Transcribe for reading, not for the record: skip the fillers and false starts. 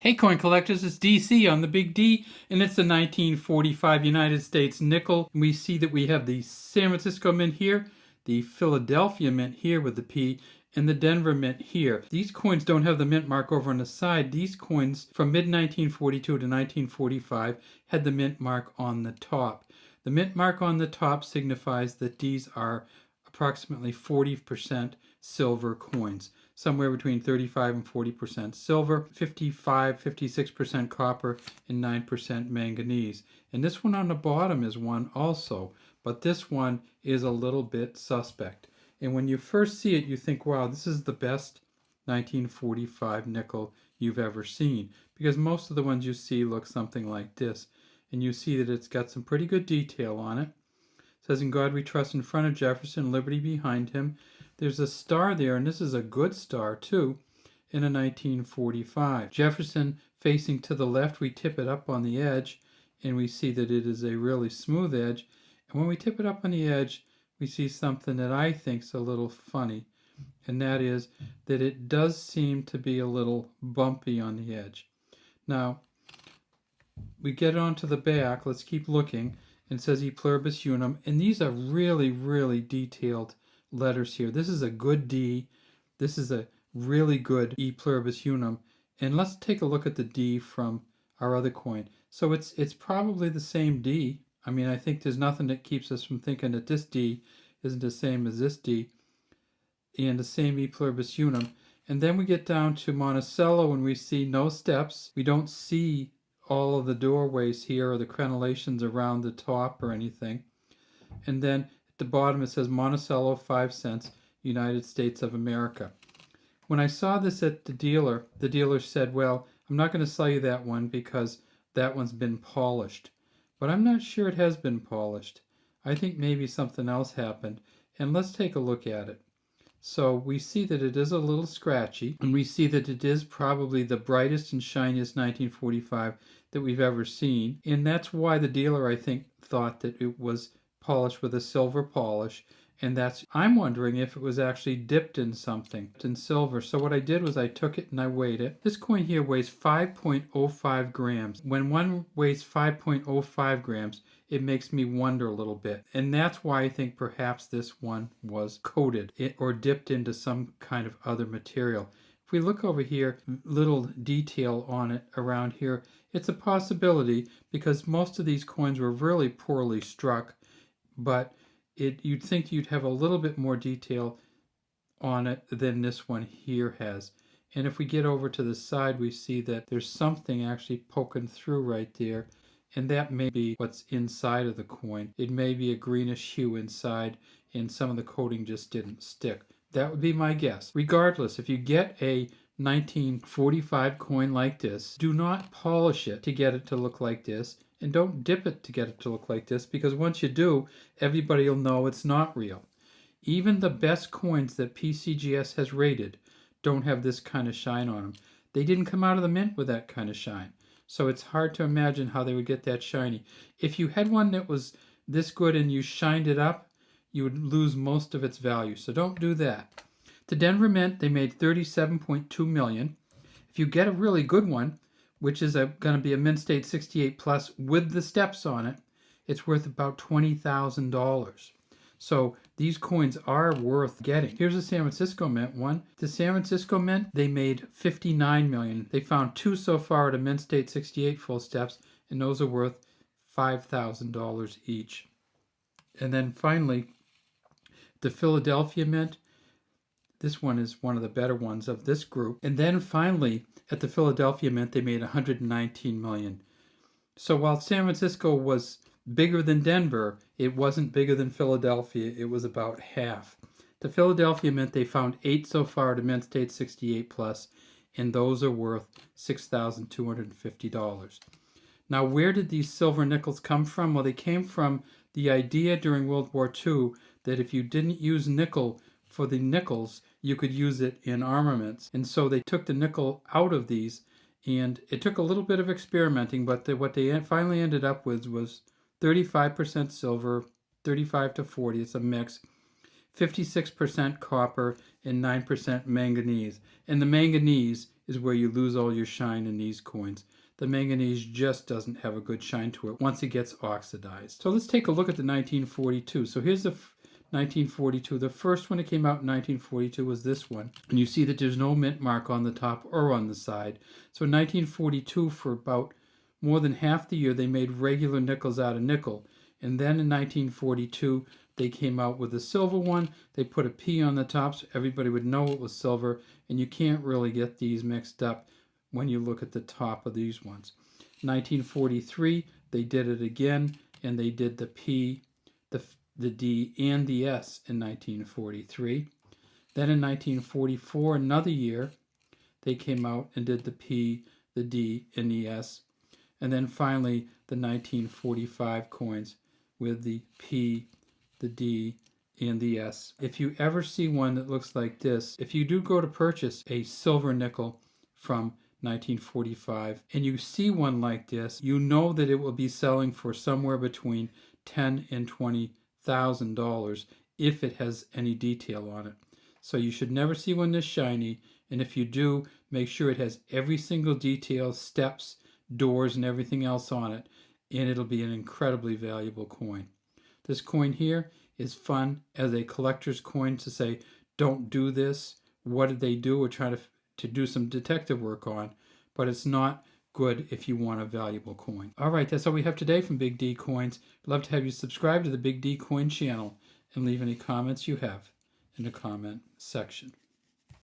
Hey coin collectors, it's DC on the Big D, and it's the 1945 United States nickel. We see that we have the San Francisco Mint here, the Philadelphia Mint here with the P, and the Denver Mint here. These coins don't have the mint mark over on the side. These coins from mid-1942 to 1945 had the mint mark on the top. The mint mark on the top signifies that these are approximately 40% silver coins. Somewhere between 35 and 40% silver, 56% copper, and 9% manganese. And this one on the bottom is one also, but this one is a little bit suspect. And when you first see it, you think, wow, this is the best 1945 nickel you've ever seen, because most of the ones you see look something like this. And you see that it's got some pretty good detail on it. It says, "In God we trust," in front of Jefferson, liberty behind him. There's a star there, and this is a good star too, in a 1945. Jefferson facing to the left, we tip it up on the edge, and we see that it is a really smooth edge. And when we tip it up on the edge, we see something that I think is a little funny, and that is that it does seem to be a little bumpy on the edge. Now, we get onto the back, let's keep looking, and it says E pluribus unum, and these are really, really detailed letters here. This is a good D. This is a really good E pluribus unum. And let's take a look at the D from our other coin. So it's probably the same D. I mean, I think there's nothing that keeps us from thinking that this D isn't the same as this D, and the same E pluribus unum. And then we get down to Monticello, and we see no steps. We don't see all of the doorways here or the crenellations around the top or anything. And then at the bottom it says Monticello, 5 cents, United States of America. When I saw this at the dealer said, well, I'm not going to sell you that one because that one's been polished. But I'm not sure it has been polished. I think maybe something else happened. And let's take a look at it. So we see that it is a little scratchy, and we see that it is probably the brightest and shiniest 1945 that we've ever seen. And that's why the dealer, I think, thought that it was polished with a silver polish, and I'm wondering if it was actually dipped in something, in silver. So what I did was I took it and I weighed it. This coin here weighs 5.05 grams. When one weighs 5.05 grams, it makes me wonder a little bit. And that's why I think perhaps this one was coated or dipped into some kind of other material. If we look over here, little detail on it around here, it's a possibility because most of these coins were really poorly struck, but you'd think you'd have a little bit more detail on it than this one here has. And if we get over to the side, we see that there's something actually poking through right there, and that may be what's inside of the coin. It may be a greenish hue inside, and some of the coating just didn't stick. That would be my guess. Regardless, if you get a 1945 coin like this, do not polish it to get it to look like this, and don't dip it to get it to look like this, because once you do, everybody will know it's not real. Even the best coins that PCGS has rated don't have this kind of shine on them. They didn't come out of the mint with that kind of shine, so it's hard to imagine how they would get that shiny. If you had one that was this good and you shined it up, you would lose most of its value, so don't do that. The Denver Mint, they made $37.2 million. If you get a really good one, which is going to be a Mint State 68 Plus with the steps on it, it's worth about $20,000. So these coins are worth getting. Here's a San Francisco Mint one. The San Francisco Mint, they made $59 million. They found two so far at a Mint State 68 full steps, and those are worth $5,000 each. And then finally, the Philadelphia Mint. This one is one of the better ones of this group. And then finally, at the Philadelphia Mint, they made $119 million. So while San Francisco was bigger than Denver, it wasn't bigger than Philadelphia. It was about half. The Philadelphia Mint, they found 8 so far to Mint State 68 Plus, and those are worth $6,250. Now, where did these silver nickels come from? Well, they came from the idea during World War II that if you didn't use nickel for the nickels, you could use it in armaments. And so they took the nickel out of these, and it took a little bit of experimenting, but what they finally ended up with was 35% silver, 35 to 40, it's a mix, 56% copper, and 9% manganese. And the manganese is where you lose all your shine in these coins. The manganese just doesn't have a good shine to it once it gets oxidized. So let's take a look at the 1942. So here's the 1942. The first one that came out in 1942 was this one. And you see that there's no mint mark on the top or on the side. So in 1942, for about more than half the year, they made regular nickels out of nickel. And then in 1942, they came out with a silver one. They put a P on the top so everybody would know it was silver. And you can't really get these mixed up when you look at the top of these ones. 1943, they did it again, and they did the P, the D, and the S in 1943. Then in 1944, another year, they came out and did the P, the D, and the S. And then finally, the 1945 coins with the P, the D, and the S. If you ever see one that looks like this, if you do go to purchase a silver nickel from 1945 and you see one like this, you know that it will be selling for somewhere between $10,000 and $20,000 if it has any detail on it. So you should never see one this shiny, and if you do, make sure it has every single detail, steps, doors, and everything else on it, and it'll be an incredibly valuable coin. This coin here is fun as a collector's coin to say, don't do this. What did they do? We're trying to do some detective work on, but it's not good if you want a valuable coin. All right, that's all we have today from Big D Coins. I'd love to have you subscribe to the Big D Coin channel and leave any comments you have in the comment section.